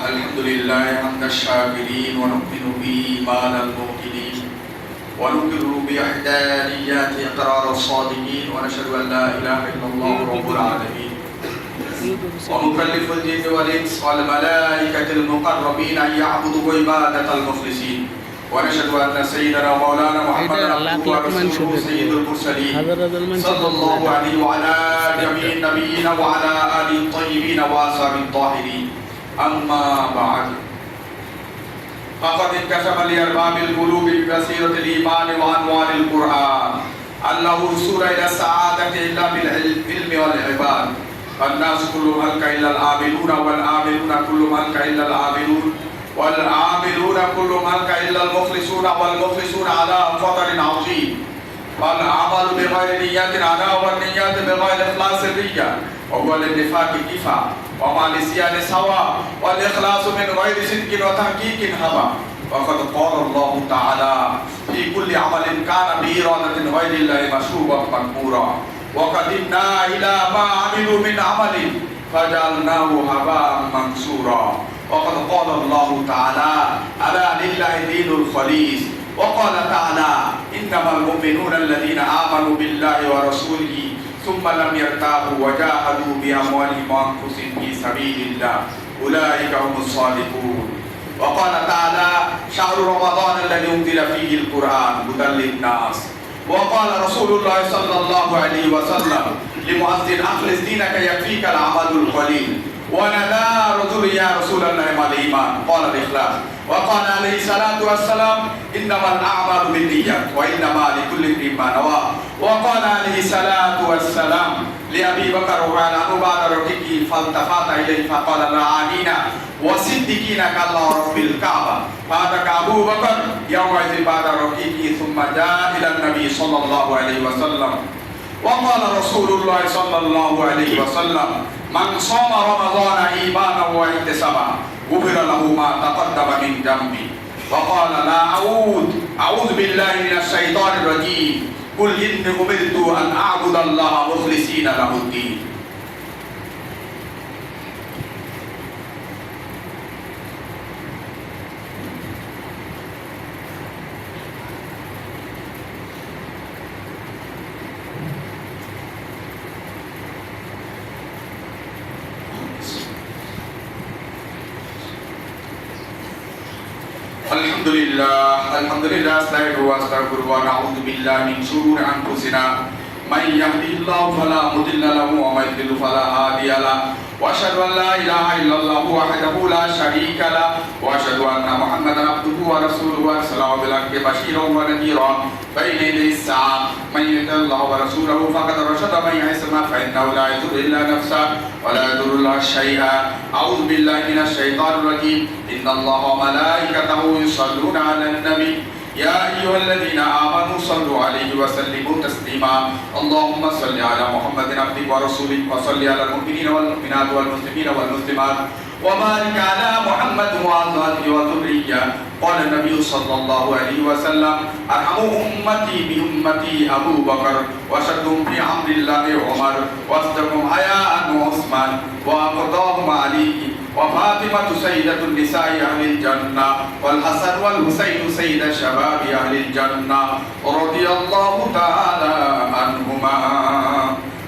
الحمد لله حمد الشاكرين ونؤمن بإيمان الموقنين ونقر بإحدانيات إقرار الصادقين ونشهد أن لا إله إلا الله رب العالمين ونكلف الجن والإنس والملائكة المقربين أن يعبدوا عبادة المخلصين ونشهد أن سيدنا ومولانا محمدا عبده ورسوله سيد المرسلين صلى الله عليه وعلى جميع النبيين وعلى آله الطيبين وأصحابه الطاهرين أما بعد فقد انكشف لأرباب القلوب ببصيرة الإيمان وأنوار القرآن أنه وصول إلى السعادة إلا بالعلم والعباد فالناس كلهم هلك إلا العاملون والعاملون كلهم هلك إلا العاملون والعاملون كلهم هلك إلا المخلصون والمخلصون على خطر عظيم فالعمل بغير نية على والنيات بغير إخلاص الرية وهو للنفاق كفا وما للصيام سواء والإخلاص من غير صدق وتحقيق هوى وقد قال الله تعالى في كل عمل كان بإرادة غير الله مشروبا مكمورا وقدمنا إلى ما عملوا من عمل فجعلناه هباء منثورا وقد قال الله تعالى ألا لله دين الخليص وقال تعالى إنما المؤمنون الذين آمنوا بالله ورسوله ثم لم يرتابوا وجاهدوا بأموالهم وأنفسهم في سبيل الله أولئك هم الصادقون وقال تعالى شهر رمضان الذي أنزل فيه القرآن هدى للناس وقال رسول الله صلى الله عليه وسلم لمؤذن أخلص دينك يكفيك العمل القليل ونادى رجل يا رسول الله ما الإيمان قال الإخلاص وقال عليه الصلاة والسلام إنما الأعمال بالنيات وإنما لكل امرئ ما نوى وقال عليه الصلاة والسلام لأبي بكر وعلى عنه بعد ركعه فالتفت إليه فقال رعانين وصدقين كالله رب الكعبة فاتك أبو بكر يومئذ بعد ركعه ثم جاء إلى النبي صلى الله عليه وسلم وقال رسول الله صلى الله عليه وسلم من صام رمضان إيمانا واحتسابا غفر له ما تقدم من ذنبه وقال لا أعوذ بالله من الشيطان الرجيم قل إني أمرت أن أعبد الله مخلصين له الدين الحمد لله استعينه واستغفره ونعوذ بالله من شرور انفسنا من يهده الله فلا مضل له ومن يضلل فلا هادي له واشهد ان لا اله الا الله وحده لا شريك له واشهد ان محمدا عبده ورسوله ارسله بالحق بشيرا ونذيرا بين يدي الساعه من يطع الله ورسوله فقد رشد من يعصم فانه لا يضر الا نفسه ولا يضر الله شيئا اعوذ بالله من الشيطان الرجيم ان الله وملائكته يصلون على النبي يا أيها الذين آمنوا صلوا عليه وسلموا تسليما اللهم صل على محمد عبدك ورسولك وصل على المؤمنين والمؤمنات والمسلمين والمسلمات وبارك على محمد وأزواجه وذريته قال النبي صلى الله عليه وسلم أرحم أمتي بأمتي أبو بكر وأشدهم في أمر الله عمر وأصدقهم حياء عثمان وأقضاهم علي وفاطمة سيدة النساء أهل الجنة والحسن والحسين سيد شباب أهل الجنة رضي الله تعالى عنهما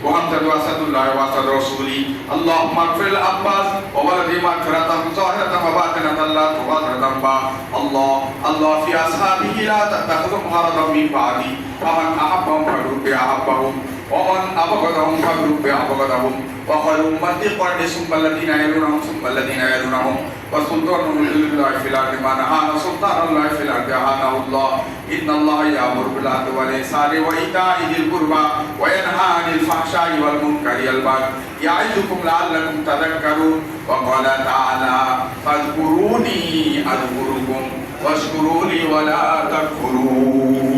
وأنت واسد الله واسد رسولي اللهم اغفر العباس وولد مغفرة ظاهرة وباطنة لا تغادر ذنبا الله في أصحابه لا تتخذهم غرضا من بعدي فمن أحبهم فاغفر بأحبهم ومن أبغضهم فاغفر بأبغضهم وخير أمتي قرني ثم الذين يلونهم ثم الذين يلونهم وسلطان الله في الأرض ما نهانا سلطان الله في الأرض أهانه الله إن الله يأمر بالعدل والإحسان وإيتاء ذي القربى وينهى عن الفحشاء والمنكر والبغي يعظكم لعلكم تذكرون وقال تعالى فاذكروني أذكركم واشكروا لي ولا تكفرون